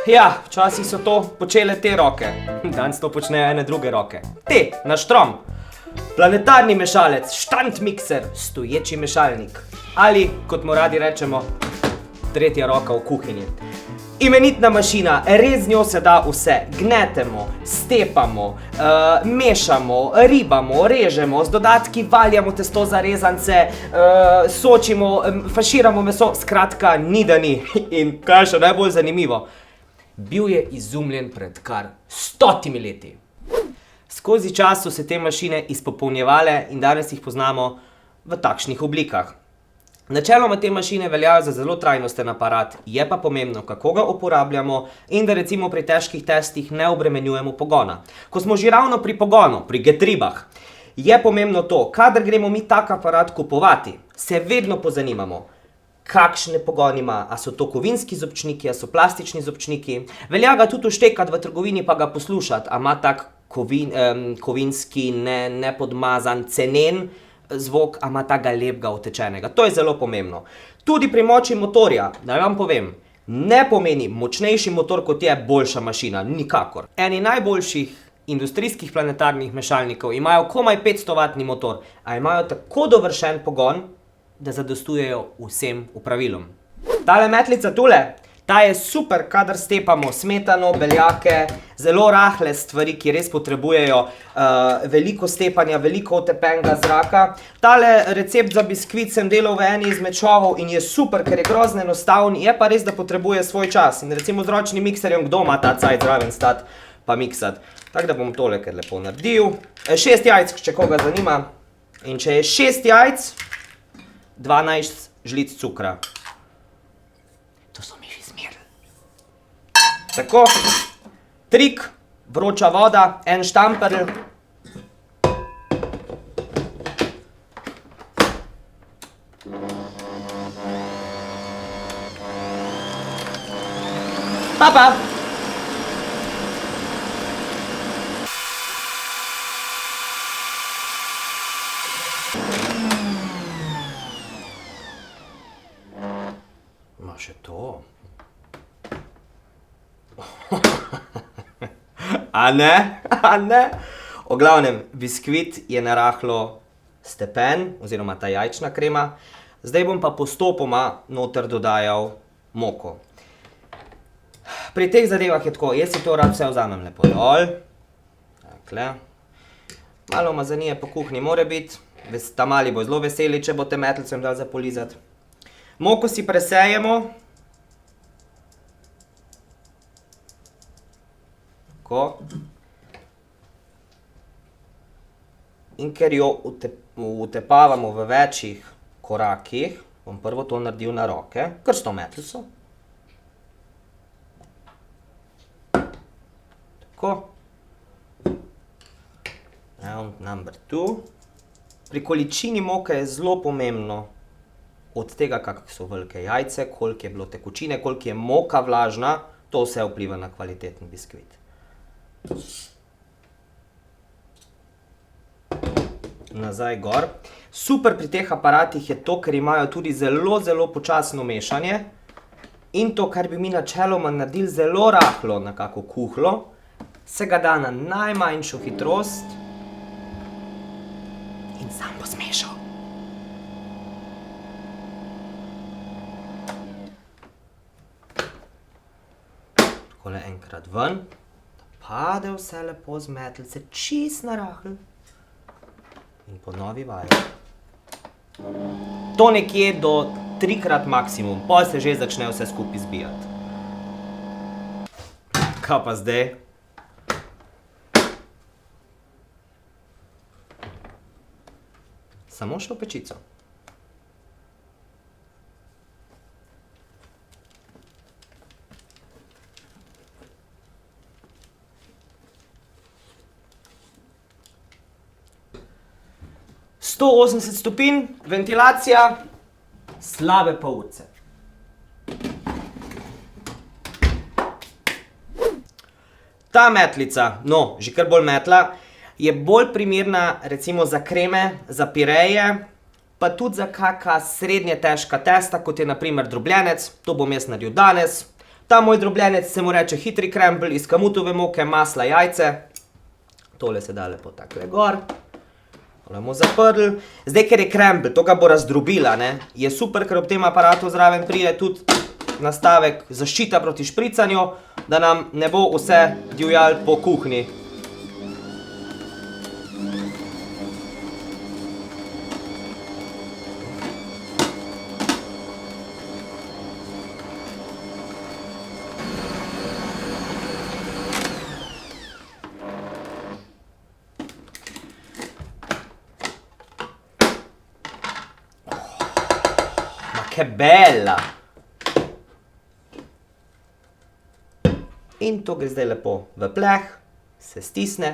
Ja, včasih so to počele te roke, danes to počnejo ene druge roke. Te, na štrom. Planetarni mešalec, štant mikser, stoječi mešalnik. Ali, kot mu radi rečemo, tretja roka v kuhinji. Imenitna mašina, res z njo se da vse. Gnetemo, stepamo, mešamo, ribamo, režemo, z dodatki valjamo testo za rezance, sočimo, faširamo meso, skratka, ni da ni. In kaj še najbolj zanimivo? Bil je izumljen pred kar 100 leti. Skozi čas so se te mašine izpopolnjevale in danes jih poznamo v takšnih oblikah. Načeloma te mašine veljajo za zelo trajnosten aparat, je pa pomembno, kako ga uporabljamo in da recimo pri težkih testih ne obremenjujemo pogona. Ko smo že ravno pri pogonu, pri getribah, je pomembno to, kadar gremo mi tak aparat kupovati, se vedno pozanimamo, kakšne pogon ima, a so to kovinski zobčniki, a so plastični zobčniki. Velja ga tudi vštekati v trgovini pa ga poslušati, a ima tak kovinski, nepodmazan, cenen zvok, a ima takega lepega utečenega. To je zelo pomembno. Tudi pri moči motorja, da vam povem, ne pomeni močnejši motor kot je boljša mašina, nikakor. Eni najboljših industrijskih planetarnih mešalnikov imajo komaj 500-vatni motor, a imajo tako dovršen pogon, da zadostujejo vsem opravilom. Tale metlica tule, ta je super, kadar stepamo smetano, beljake, zelo rahle stvari, ki res potrebujejo veliko stepanja, veliko otepenega zraka. Tale recept za biskvit sem delal v eni izmed šovov in je super, ker je grozno enostaven, je pa res, da potrebuje svoj čas. In recimo z ročnim mikserjem, kdo ima ta cajt zraven stati pa miksati. Tako da bom tole kar lepo naredil. 6 jajc, če koga zanima. In če je 6 jajc, 12 žlic cukra. To so mi že zmerili. Tako, trik, vroča voda, en štamperl. Pa! Ma še to. A ne? A ne? O glavnem, biskvit je narahlo stepen, oziroma ta jajčna krema. Zdaj bom pa postopoma noter dodajal moko. Pri teh zadevah je tako, jaz si to rad vse vzamem lepo dol. Takle. Malo umazanije po kuhinji more biti. Ta mali bo zelo veseli, če boste metlicem dali za polizati. Moko si presejemo. Tako. In ker jo utepavamo v večjih korakih, bom prvo to naredil na roke, kar s to metlico. Tako. Round number 2. Pri količini moke je zelo pomembno, od tega, kakšne so velike jajce, koliko je bilo tekočine, koliko je moka vlažna, to vse vpliva na kvaliteten biskvit. Nazaj gor. Super pri teh aparatih je to, ker imajo tudi zelo, zelo počasno mešanje. In to, kar bi mi načeloma naredili zelo rahlo, nekako kuhlo, se ga da na najmanjšo hitrost in sam bo zmešal. Takole enkrat ven, da pade vse lepo z metlice, čist narahlo. In ponovi vajo. To nekje do 3-krat maksimum, potem se že začne vse skupaj zbijati. Kaj pa zdaj? Samo še v pečico. Sto 80 stopinj, ventilacija, slabe pol urice. Ta metlica, no, že kar bolj metla, je bolj primerna recimo za kreme, za pireje, pa tudi za kaka srednje težka testa, kot je na primer drobljenec, to bom jaz naredil danes. Ta moj drobljenec se mu reče hitri krempl iz kamutove moke, masla, jajce. Tole se da lepo takle gor. Tole bomo zaprli. Zdaj, ker je krempl, to ga bo razdrobila, ne, je super, ker ob tem aparatu zraven pride tudi nastavek zaščita proti špricanju, da nam ne bo vse divjalo po kuhinji. Che bella! In to gre zdaj lepo v pleh, se stisne,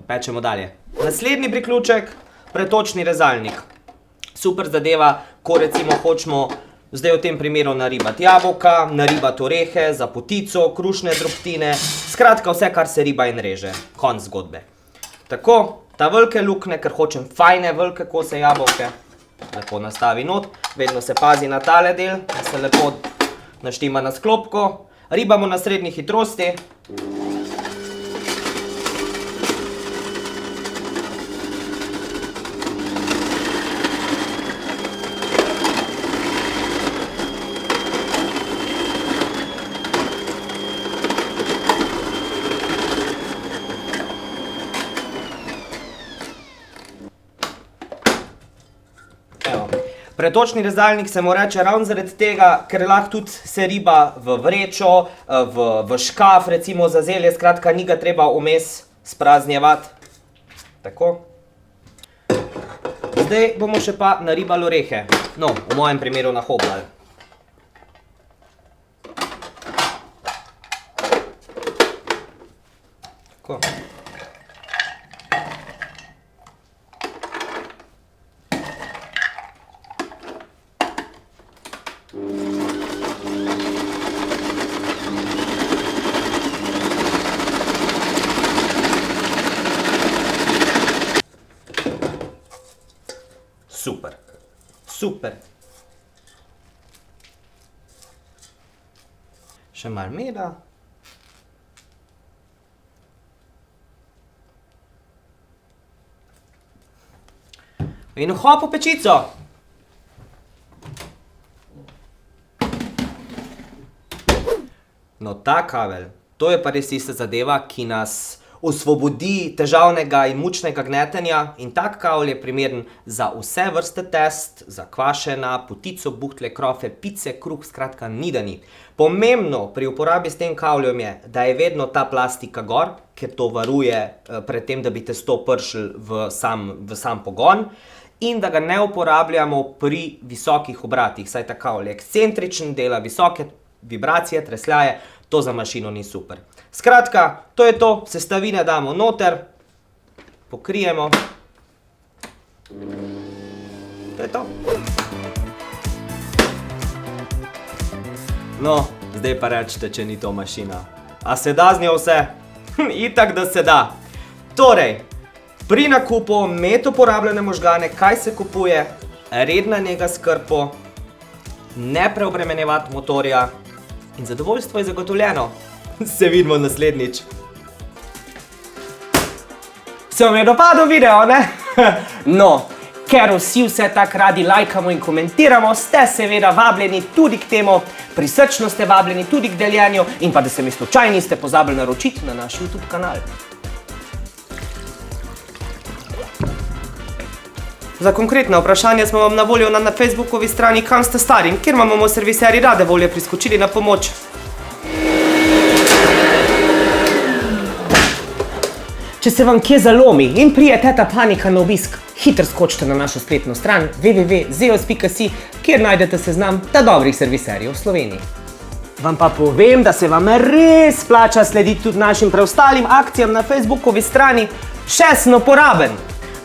pečemo dalje. Naslednji priključek, pretočni rezalnik. Super zadeva, ko recimo hočemo zdaj v tem primeru naribati jabolka, naribati orehe, za potico, krušne drobtine, skratka vse, kar se riba in reže. Konc zgodbe. Tako, ta velike luknje, ker hočem fajne velike kose jabolke, lepo nastavi not, vedno se pazi na tale del, da se lepo naštima na sklopko. Ribamo na srednji hitrosti. Pretočni rezalnik se mu reče ravno zaradi tega, ker lahko tudi se riba v vrečo, v škaf, recimo za zelje, skratka, ni ga treba vmes spraznjevati. Tako. Zdaj bomo še pa naribali orehe. No, v mojem primeru na hobnal. Tako. Super, super. Še malo meda. In hop v pečico. No, ta kavelj, to je pa res tista zadeva, ki nas osvobodi težavnega in mučnega gnetenja, in tak kavelj je primeren za vse vrste test, za kvašena, potico, buhtle, krofe, pice, kruh, skratka ni da ni. Pomembno pri uporabi s tem kavljem je, da je vedno ta plastika gor, ker to varuje pred tem, da bi testo pršili v sam pogon, in da ga ne uporabljamo pri visokih obratih, saj ta kavelj je ekscentričen, dela visoke vibracije, tresljaje, to za mašino ni super. Skratka, to je to, sestavine damo noter, pokrijemo. To je to. No, zdaj pa rečete, če ni to mašina. A se da z njo vse? Itak, da se da. Torej, pri nakupu imeti uporabljene možgane, kaj se kupuje, redna njega s krpo, ne preobremenjevati motorja in zadovoljstvo je zagotovljeno. Se vidimo naslednjič. Se vam je dopadel video, ne? No, ker vsi vse tako radi lajkamo in komentiramo, ste seveda vabljeni tudi k temu, prisrčno ste vabljeni tudi k deljenju in pa da se mi slučajno niste pozabili naročiti na naš YouTube kanal. Za konkretna vprašanja smo vam na voljo na Facebookovi strani Kam ste stari, kjer vam bomo serviseri rade volje priskočili na pomoč. Če se vam kje zalomi in prije teta panika na obisk, hitro skočite na našo spletno stran www.zeos.si, kjer najdete seznam dobrih serviserjev v Sloveniji. Vam pa povem, da se vam res splača slediti tudi našim preostalim akcijam na Facebookovi strani, še sem uporaben,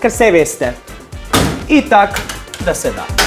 ker saj veste, itak, da se da.